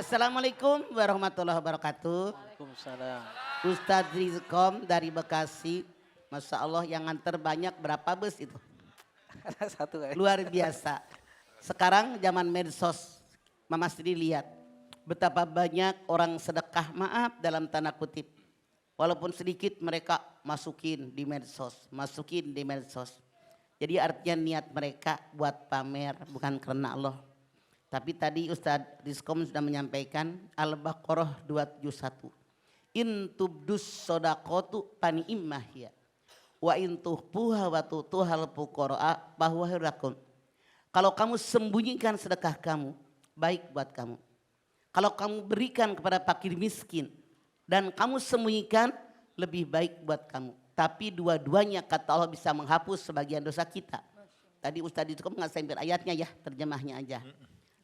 Assalamualaikum warahmatullahi wabarakatuh. Waalaikumsalam. Ustadz Rizkom dari Bekasi. Masya Allah yang nganter banyak berapa bus itu? Satu kan? Luar biasa. Sekarang zaman medsos, Mama Sri lihat betapa banyak orang sedekah maaf dalam tanda kutip. Walaupun sedikit mereka masukin di medsos, masukin di medsos. Jadi artinya niat mereka buat pamer bukan karena Allah. Tapi tadi Ustadz Rizkom sudah menyampaikan Al-Baqarah 271. In tubdus sodakotu pani immahya. Wa in tuhpuha wa tutuhal fuqara bahwa hirakum. Kalau kamu sembunyikan sedekah kamu, baik buat kamu. Kalau kamu berikan kepada fakir miskin dan kamu sembunyikan, lebih baik buat kamu. Tapi dua-duanya kata Allah bisa menghapus sebagian dosa kita. Tadi Ustadz itu nggak sampai ayatnya ya, terjemahnya aja.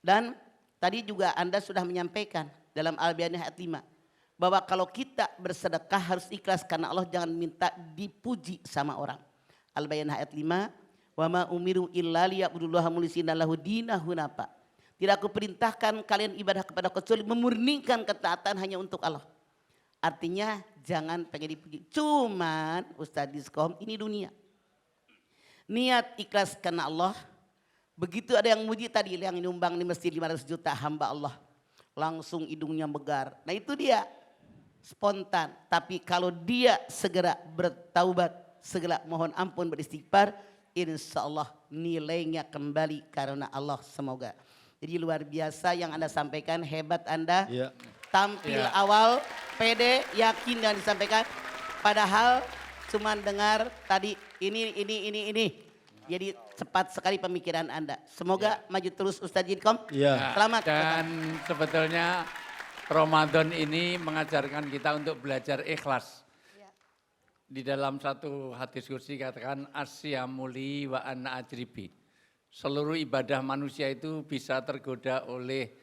Dan tadi juga Anda sudah menyampaikan dalam Al-Baqarah ayat 5. Bahwa kalau kita bersedekah harus ikhlas karena Allah, jangan minta dipuji sama orang. Al-Baqarah ayat 5. Wa ma umiru illa liya'budullaha mulitsina lahu dinahu hunafa. Tidak aku perintahkan kalian ibadah kepada kecuali memurnikan ketaatan hanya untuk Allah. Artinya jangan pengen dipuji. Cuman Ustadz Diskom ini dunia. Niat ikhlas karena Allah. Begitu ada yang muji tadi yang nyumbang di masjid 500 juta hamba Allah. Langsung hidungnya megar. Nah itu dia spontan. Tapi kalau dia segera bertaubat, segera mohon ampun beristighfar, insya Allah nilainya kembali karena Allah semoga. Jadi luar biasa yang Anda sampaikan, hebat Anda. Ya. Tampil awal, pede, yakin yang disampaikan. Padahal cuman dengar tadi ini. Jadi cepat sekali pemikiran Anda. Semoga maju terus Ustadz Jidkom. Ya. Selamat. Dan sebetulnya Ramadan ini mengajarkan kita untuk belajar ikhlas. Di dalam satu hadis kursi katakan asyamuli wa anna ajribi. Seluruh ibadah manusia itu bisa tergoda oleh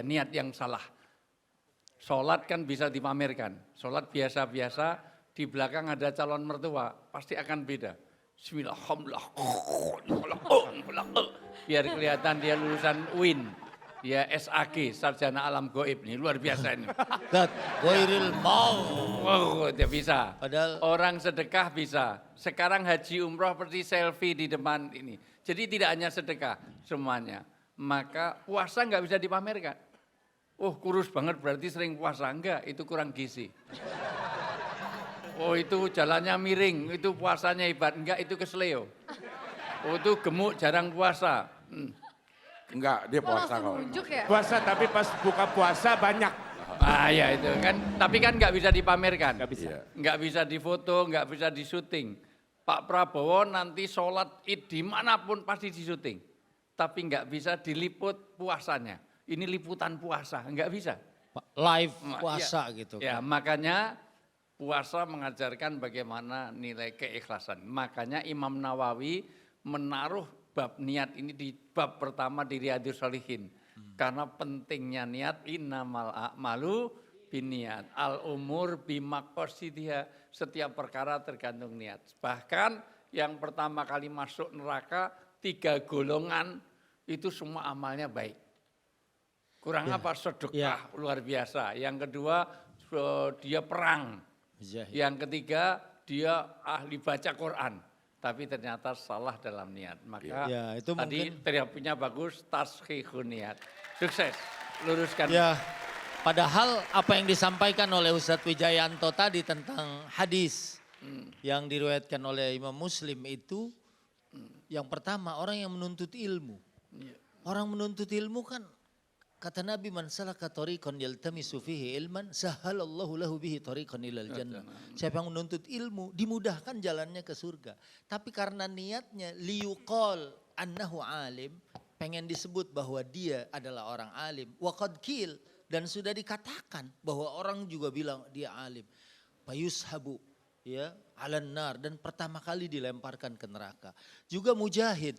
niat yang salah. Sholat kan bisa dipamerkan. Sholat biasa-biasa, di belakang ada calon mertua, pasti akan beda. Bismillahirrahmanirrahim. Biar kelihatan dia lulusan UIN. Dia SAG, Sarjana Alam Goib nih, luar biasa ini. Dat, goiril mau. Oh, dia bisa. Padahal Orang sedekah bisa. Sekarang haji umroh seperti selfie di depan ini. Jadi tidak hanya sedekah semuanya. Maka puasa nggak bisa dipamerkan. Oh kurus banget berarti sering puasa. Enggak, itu kurang gizi. Oh itu jalannya miring, itu puasanya hebat. Enggak, itu kesleo. Oh itu gemuk jarang puasa. Enggak, dia puasa kok. Ya? Puasa tapi pas buka puasa banyak. Ah ya itu kan, tapi kan nggak bisa dipamerkan. Nggak bisa. Nggak bisa difoto, nggak bisa disyuting. Pak Prabowo nanti sholat id dimanapun pasti disyuting. Tapi nggak bisa diliput puasanya. Ini liputan puasa, nggak bisa. live puasa gitu. Ya makanya puasa mengajarkan bagaimana nilai keikhlasan. Makanya Imam Nawawi menaruh bab niat ini di bab pertama di Riyadhus Shalihin. Karena pentingnya niat, innamal a'malu biniat. Al-umur bimaqasidiha. Setiap perkara tergantung niat. Bahkan yang pertama kali masuk neraka, 3 golongan itu semua amalnya baik. Kurang apa? Sedekah, luar biasa. Yang kedua dia perang. Yang ketiga dia ahli baca Quran, tapi ternyata salah dalam niat. Maka itu tadi mungkin terapinya bagus, taskhihun niat. Sukses, luruskan. ya. Padahal apa yang disampaikan oleh Ustadz Wijayanto tadi tentang hadis yang diriwayatkan oleh Imam Muslim itu yang pertama orang yang menuntut ilmu. Orang menuntut ilmu kan kata Nabi man salaka tariqan yaltamisu fihi ilman sahalallahu lahu bihi tariqan ilal jannah. Siapa yang menuntut ilmu dimudahkan jalannya ke surga. Tapi karena niatnya liyuqal annahu alim, pengen disebut bahwa dia adalah orang alim. Wa qad qil, dan sudah dikatakan bahwa orang juga bilang dia alim. Fayushabu ya alan nar, dan pertama kali dilemparkan ke neraka. Juga mujahid.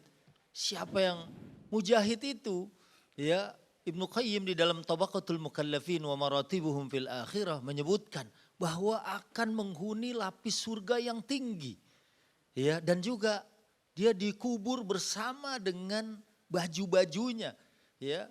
Siapa yang mujahid itu ya Ibnu Qayyim di dalam Tabaqatul Mukallafin wa Maratibuhum fil Akhirah menyebutkan bahwa akan menghuni lapis surga yang tinggi. Ya, dan juga dia dikubur bersama dengan baju-bajunya, ya.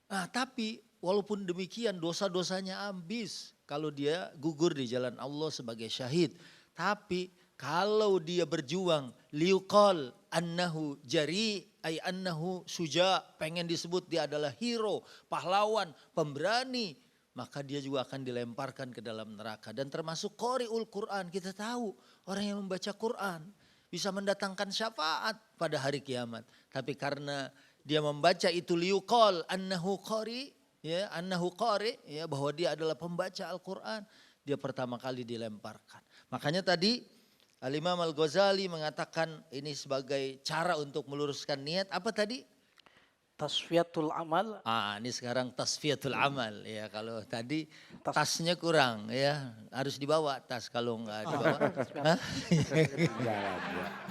Nah, tapi walaupun demikian dosa-dosanya habis kalau dia gugur di jalan Allah sebagai syahid. Tapi kalau dia berjuang liuqal annahu jari ay annahu suja, pengen disebut dia adalah hero, pahlawan, pemberani, maka dia juga akan dilemparkan ke dalam neraka. Dan termasuk qari'ul Quran, kita tahu orang yang membaca Quran bisa mendatangkan syafaat pada hari kiamat. Tapi karena dia membaca itu liuqal annahu qari, ya, annahu qari, ya, bahwa dia adalah pembaca Al-Quran, dia pertama kali dilemparkan. Makanya tadi Al-Imam Al-Ghazali mengatakan ini sebagai cara untuk meluruskan niat. Apa tadi? Tasfiyatul amal. Ini sekarang tasfiyatul amal. Ya, kalau tadi tasnya kurang, ya harus dibawa tas kalau enggak dibawa. Hah?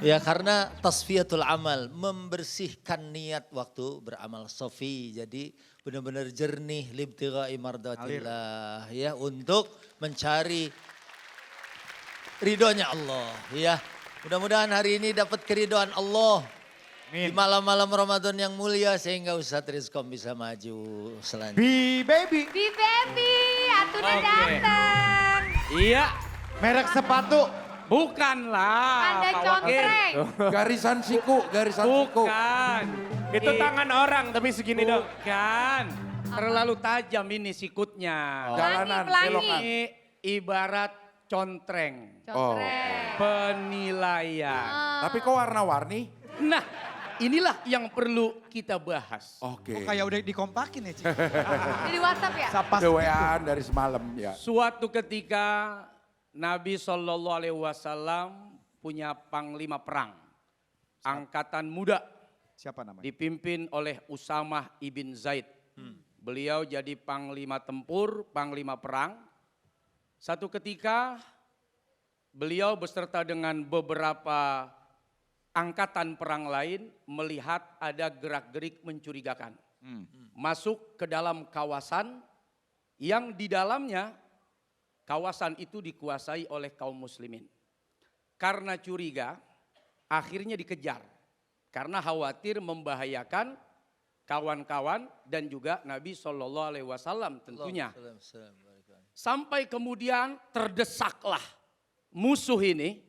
Ya, karena tasfiyatul amal, membersihkan niat waktu beramal sofi. Jadi benar-benar jernih libtigha'i mardatillah, ya, untuk mencari ridhonya Allah, ya. Mudah-mudahan hari ini dapat keridhaan Allah. Di malam-malam Ramadan yang mulia sehingga Ustadz Rizkom bisa maju selanjutnya. B-Baby. B-Baby, aturan datang. Iya, Merek sepatu. bukanlah. Anda Pak Wakil. contreng. Garisan siku, garisan siku. Bukan. Itu tangan orang tapi segini dong. Bukan. Terlalu tajam ini sikutnya. Jalanan, Pelangi, belokan. Ini ibarat contreng. Contreng. Penilaian. Tapi kok warna-warni? Nah, inilah yang perlu kita bahas. Oke. Kayak udah dikompakin ya, Ci. Jadi WhatsApp ya? Sapas. Dewean dari semalam ya. Suatu ketika Nabi SAW punya panglima perang. Angkatan muda Siapa namanya? dipimpin oleh Usamah ibn Zaid. Beliau jadi panglima tempur, panglima perang. Satu ketika beliau beserta dengan beberapa angkatan perang lain melihat ada gerak-gerik mencurigakan. Masuk ke dalam kawasan yang di dalamnya kawasan itu dikuasai oleh kaum muslimin. Karena curiga akhirnya dikejar. Karena khawatir membahayakan kawan-kawan dan juga Nabi SAW tentunya. Sampai kemudian terdesaklah musuh ini.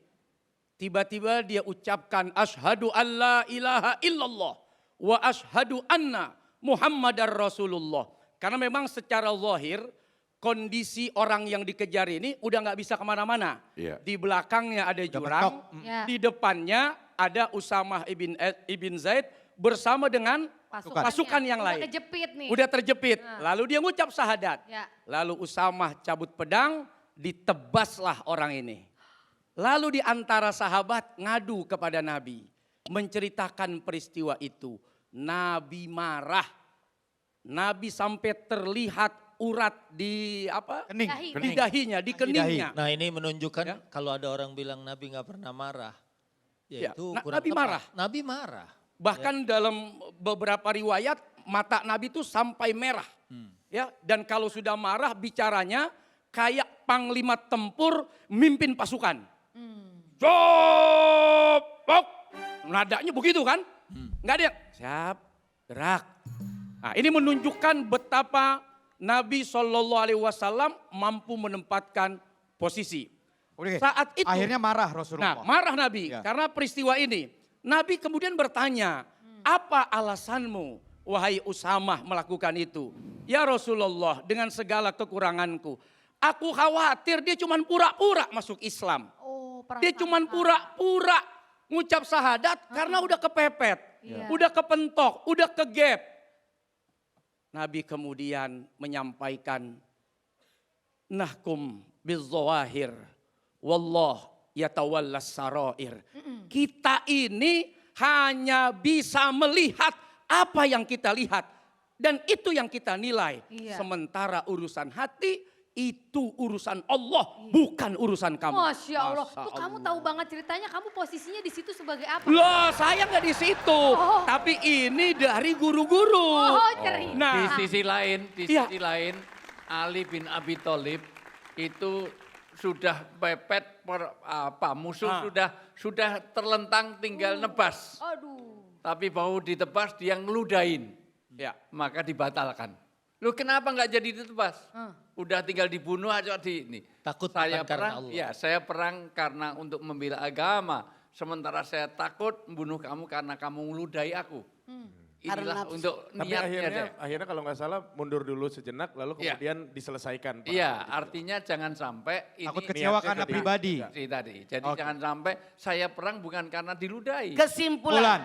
Tiba-tiba dia ucapkan asyhadu alla ilaha illallah wa asyhadu anna Muhammadar Rasulullah. Karena memang secara zahir kondisi orang yang dikejar ini udah nggak bisa kemana-mana. Iya. Di belakangnya ada jurang, Ya. di depannya ada Usamah ibn Zaid bersama dengan pasukan yang Udah lain. kejepit nih. Udah terjepit. Lalu dia ngucap syahadat. Ya. Lalu Usamah cabut pedang, ditebaslah orang ini. Lalu di antara sahabat ngadu kepada Nabi. Menceritakan peristiwa itu. Nabi marah. Nabi sampai terlihat urat di apa? Kening. Dahi. Di dahinya, di keningnya. Nah, ini menunjukkan Ya. kalau ada orang bilang Nabi nggak pernah marah. Ya, Yaitu Nabi tepat. marah. Nabi marah. Bahkan dalam beberapa riwayat mata Nabi itu sampai merah. Ya, dan kalau sudah marah bicaranya kayak panglima tempur mimpin pasukan. Copok. Nadanya begitu kan? Enggak ada yang siap, gerak. Nah, ini menunjukkan betapa Nabi SAW mampu menempatkan posisi. Oke. Saat itu Akhirnya marah Nah, Rasulullah. marah Nabi Ya. karena peristiwa ini. Nabi kemudian bertanya, apa alasanmu wahai Usamah melakukan itu? Ya Rasulullah, dengan segala kekuranganku. Aku khawatir dia cuma pura-pura masuk Islam. Oh, Dia cuma pura-pura ngucap syahadat karena udah kepepet. Iya. Udah kepentok, udah kegep. Nabi kemudian menyampaikan, nahkum bizzawahir, wallah yatawallas sarair. Kita ini hanya bisa melihat apa yang kita lihat. Dan itu yang kita nilai. Iya. Sementara urusan hati itu urusan Allah, bukan urusan kamu. Masya Allah. Masya Kok kamu tahu banget ceritanya, kamu posisinya di situ sebagai apa? Loh, saya nggak di situ. Oh. Tapi ini dari guru-guru. Oh, cerita. Nah, Di sisi lain, Iya. Ali bin Abi Thalib itu sudah pepet musuh sudah terlentang tinggal nebas. Aduh. Tapi mau ditebas dia ngeludain. Ya. maka dibatalkan. Loh kenapa nggak jadi ditebas? Udah tinggal dibunuh aja di ini. Takut Saya bukan karena perang, Allah. ya saya perang karena untuk membela agama. Sementara saya takut membunuh kamu karena kamu meludahi aku. Karena Inilah untuk Tapi niatnya. akhirnya kalau nggak salah mundur dulu sejenak lalu Iya. kemudian diselesaikan. Pak. Iya, artinya jangan sampai ini Takut kecewa karena jadi- pribadi. Si tadi. Jadi Oke. jangan sampai saya perang bukan karena diludahi. Kesimpulan. Bulan.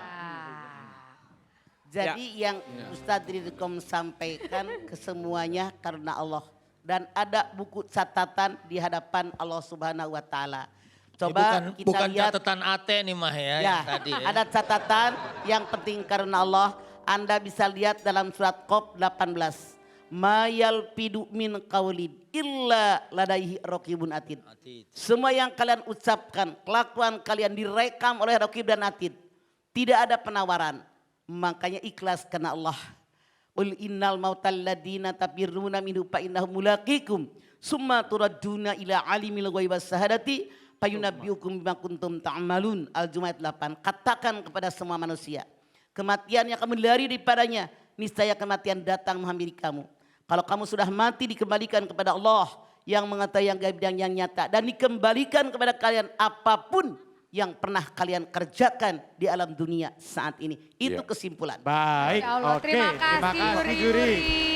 Jadi yang Ustadz Ridkom sampaikan kesemuanya karena Allah. Dan ada buku catatan di hadapan Allah Subhanahu wa Ta'ala. Coba Ini kita bukan lihat. catatan AT nih mah ya, Ya, yang tadi ya. ada catatan yang penting karena Allah. Anda bisa lihat dalam surat Qaf 18. Ma yalpidu min qaulin illa ladaihi raqibun atid. Semua yang kalian ucapkan, kelakuan kalian direkam oleh raqib dan atid. Tidak ada penawaran. Makanya ikhlas karena Allah. Qul innal mautal ladina tabirruna minhu fa innahum mulaqikum summa turadduna ila alimil ghaibi was syahadati fayunabbiukum bima kuntum ta'malun. Al-Jumu'ah 8. Katakan kepada semua manusia, kematian yang kamu lari daripadanya, niscaya kematian datang menghampiri kamu. Kalau kamu sudah mati dikembalikan kepada Allah yang mengetahui yang gaib dan yang nyata, dan dikembalikan kepada kalian apapun yang pernah kalian kerjakan di alam dunia saat ini. Itu kesimpulan. Baik, Ya Allah, oke. terima kasih, Terima kasih Yuri. juri. Yuri.